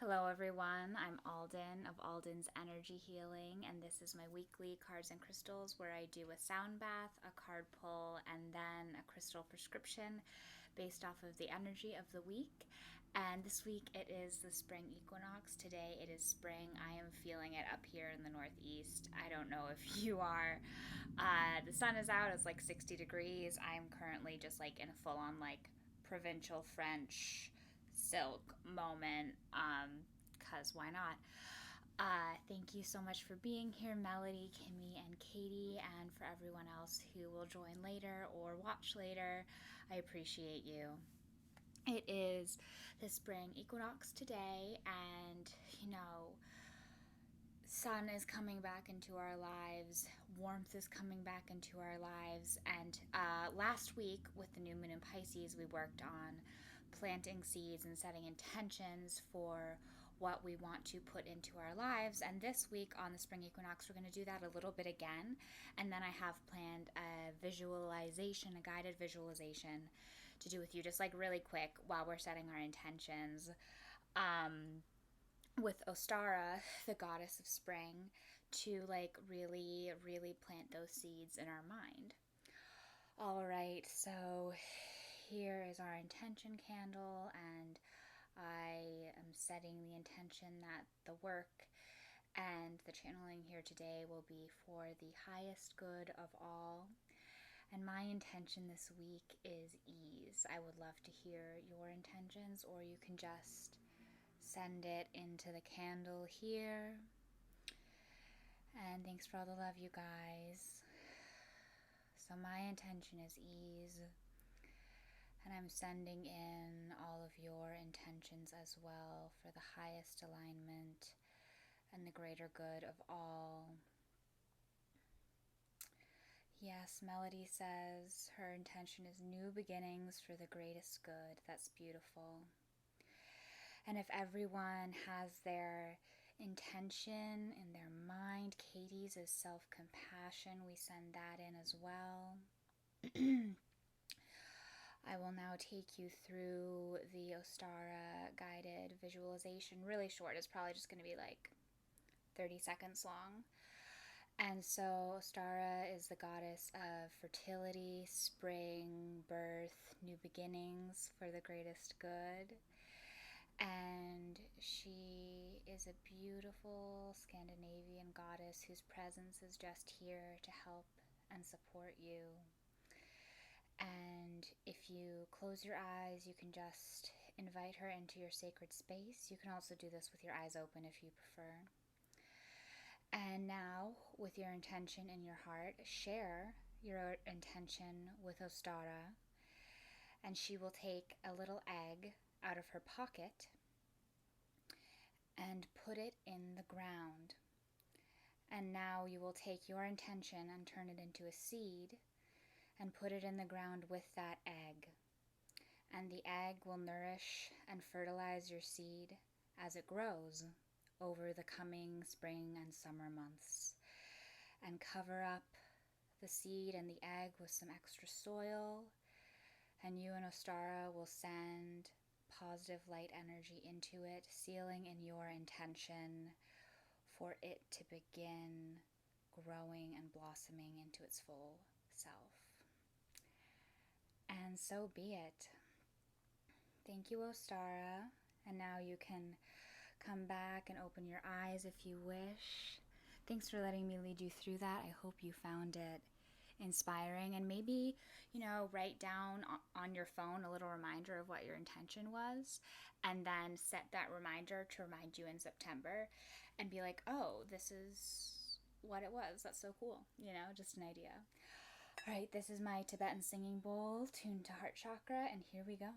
Hello, everyone. I'm Alden of Alden's Energy Healing, and this is my weekly cards and crystals where I do a sound bath, a card pull, and then a crystal prescription based off of the energy of the week. And this week it is the spring equinox. Today it is spring. I am feeling it up here in the Northeast. I don't know if you are. The sun is out, it's like 60 degrees. I'm currently just like in a full on like provincial French silk moment, because why not? Thank you so much for being here, Melody, Kimmy, and Katie, and for everyone else who will join later or watch later. I appreciate you. It is the spring equinox today, and sun is coming back into our lives, warmth is coming back into our lives, and last week with the new moon in Pisces, we worked on planting seeds and setting intentions for what we want to put into our lives. And this week on the spring equinox, we're going to do that a little bit again. And then I have planned a visualization, a guided visualization to do with you, just like really quick while we're setting our intentions. With Ostara, the goddess of spring, to like really, really plant those seeds in our mind. All right, so here is our intention candle, and I am setting the intention that the work and the channeling here today will be for the highest good of all. And my intention this week is ease. I would love to hear your intentions, or you can just send it into the candle here. And thanks for all the love, you guys. So my intention is ease, and I'm sending in all of your intentions as well for the highest alignment and the greater good of all. Yes, Melody says her intention is new beginnings for the greatest good. That's beautiful. And if everyone has their intention in their mind, Katie's is self-compassion. We send that in as well. I will now take you through the Ostara guided visualization. Really short. It's probably just going to be like 30 seconds long. And so Ostara is the goddess of fertility, spring, birth, new beginnings for the greatest good. And she is a beautiful Scandinavian goddess whose presence is just here to help and support you. And if you close your eyes, you can just invite her into your sacred space. You can also do this with your eyes open if you prefer. And now, with your intention in your heart, share your intention with Ostara, and she will take a little egg out of her pocket and put it in the ground. And now you will take your intention and turn it into a seed and put it in the ground with that egg. And the egg will nourish and fertilize your seed as it grows over the coming spring and summer months. And cover up the seed and the egg with some extra soil, and you and Ostara will send positive light energy into it, sealing in your intention for it to begin growing and blossoming into its full self. And so be it. Thank you, Ostara. And now you can come back and open your eyes if you wish. Thanks for letting me lead you through that. I hope you found it inspiring, and maybe, write down on your phone a little reminder of what your intention was, and then set that reminder to remind you in September and be like, oh, this is what it was. That's so cool. Just an idea. All right, this is my Tibetan singing bowl tuned to heart chakra, and here we go.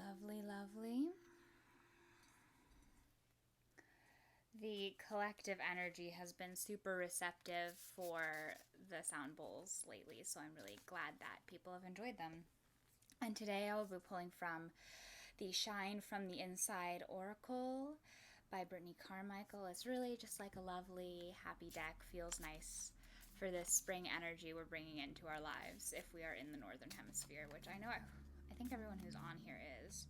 Lovely, lovely. The collective energy has been super receptive for the sound bowls lately, so I'm really glad that people have enjoyed them. And today I will be pulling from the Shine from the Inside Oracle by Brittany Carmichael. It's really just like a lovely, happy deck. Feels nice for this spring energy we're bringing into our lives if we are in the Northern Hemisphere, which I know I think everyone who's on here is.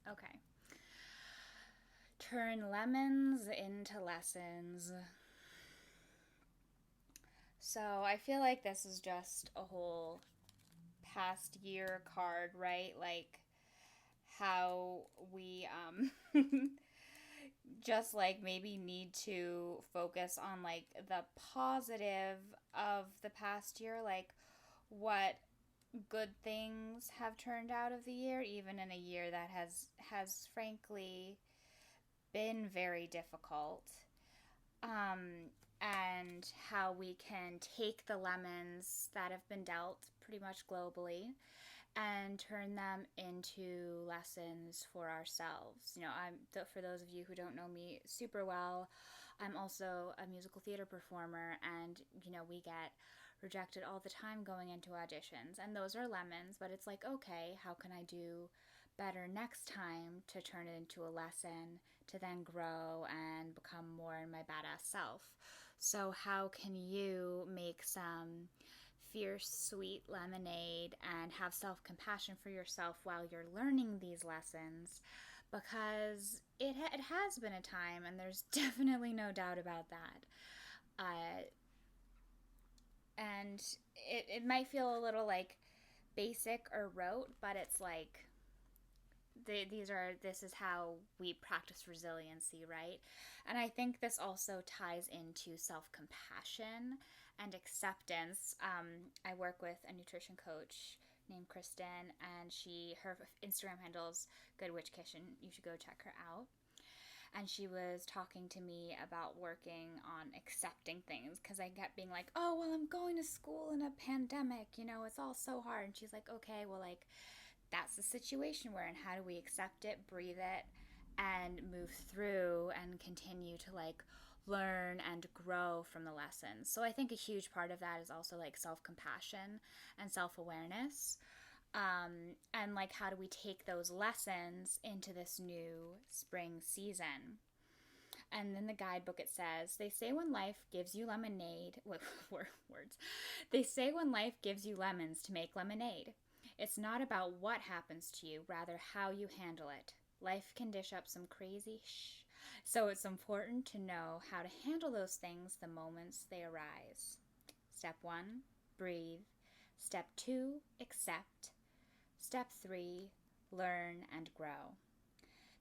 Okay. Turn lemons into lessons. So I feel like this is just a whole past year card, right? Like how we just like maybe need to focus on like the positive of the past year, like what good things have turned out of the year, even in a year that has frankly been very difficult. And how we can take the lemons that have been dealt pretty much globally and turn them into lessons for ourselves. You know, for those of you who don't know me super well, I'm also a musical theater performer, and you know, we get rejected all the time going into auditions, and those are lemons, but it's like, okay, how can I do better next time to turn it into a lesson to then grow and become more in my badass self? So how can you make some fierce sweet lemonade and have self-compassion for yourself while you're learning these lessons? Because it has been a time, and there's definitely no doubt about that. And it might feel a little like basic or rote, but it's like this is how we practice resiliency, right? And I think this also ties into self-compassion and acceptance. I work with a nutrition coach named Kristen, and her Instagram handle's Good Witch Kitchen. You should go check her out. And she was talking to me about working on accepting things, because I kept being like, oh, well, I'm going to school in a pandemic, you know, it's all so hard. And she's like, okay, well, like, that's the situation we're in. How do we accept it, breathe it, and move through and continue to like learn and grow from the lessons? So I think a huge part of that is also like self-compassion and self-awareness. And like, how do we take those lessons into this new spring season? And in the guidebook it says, they say when life gives you lemonade, words. They say when life gives you lemons to make lemonade. It's not about what happens to you, rather how you handle it. Life can dish up some crazy so it's important to know how to handle those things the moments they arise. Step 1, breathe. Step 2, accept. Step 3, learn and grow.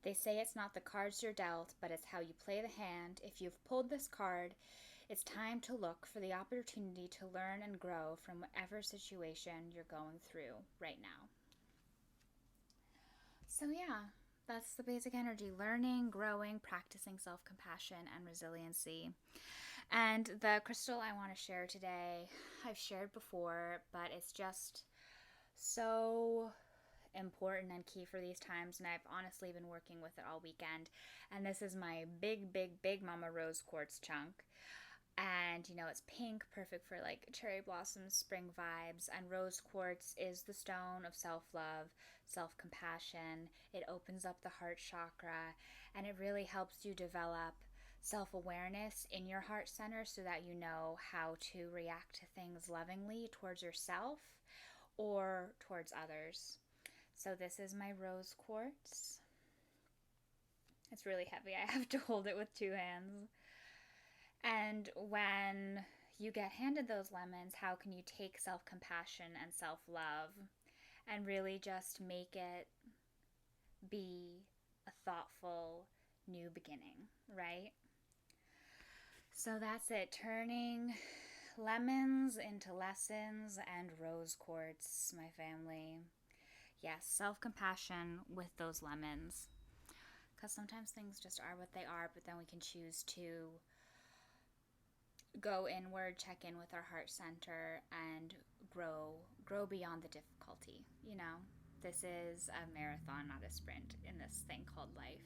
They say it's not the cards you're dealt, but it's how you play the hand. If you've pulled this card, it's time to look for the opportunity to learn and grow from whatever situation you're going through right now. So yeah, that's the basic energy. Learning, growing, practicing self-compassion and resiliency. And the crystal I want to share today, I've shared before, but it's just so important and key for these times, and I've honestly been working with it all weekend. And this is my big mama rose quartz chunk. And you know, it's pink, perfect for like cherry blossom spring vibes. And rose quartz is the stone of self-love, self-compassion. It opens up the heart chakra, and it really helps you develop self-awareness in your heart center so that you know how to react to things lovingly towards yourself or towards others. So this is my rose quartz. It's really heavy. I have to hold it with 2 hands. And when you get handed those lemons, how can you take self-compassion and self-love and really just make it be a thoughtful new beginning, right? So that's it. Turning lemons into lessons and rose quartz, my family. Yes, self-compassion with those lemons. Because sometimes things just are what they are, but then we can choose to go inward, check in with our heart center, and grow beyond the difficulty. This is a marathon, not a sprint, in this thing called life.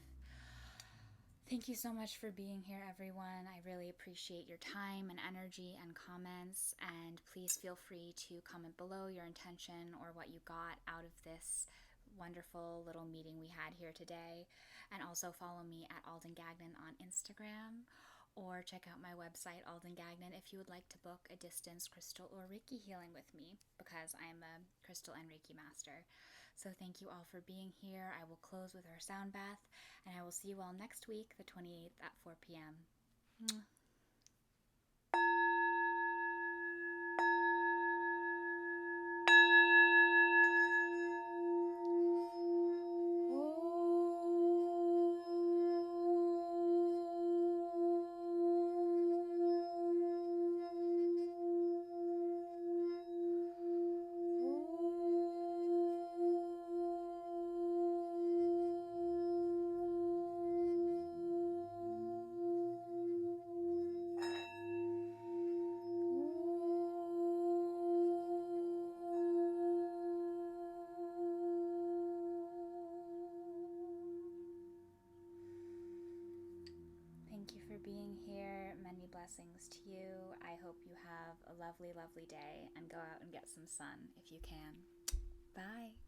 Thank you so much for being here, everyone. I really appreciate your time and energy and comments, and please feel free to comment below your intention or what you got out of this wonderful little meeting we had here today. And also follow me at Alden Gagnon on Instagram, or check out my website, Alden Gagnon, if you would like to book a distance crystal or Reiki healing with me, because I'm a crystal and Reiki master. So thank you all for being here. I will close with our sound bath, and I will see you all next week, the 28th at 4 p.m. Thank you for being here. Many blessings to you. I hope you have a lovely, lovely day, and go out and get some sun if you can. Bye.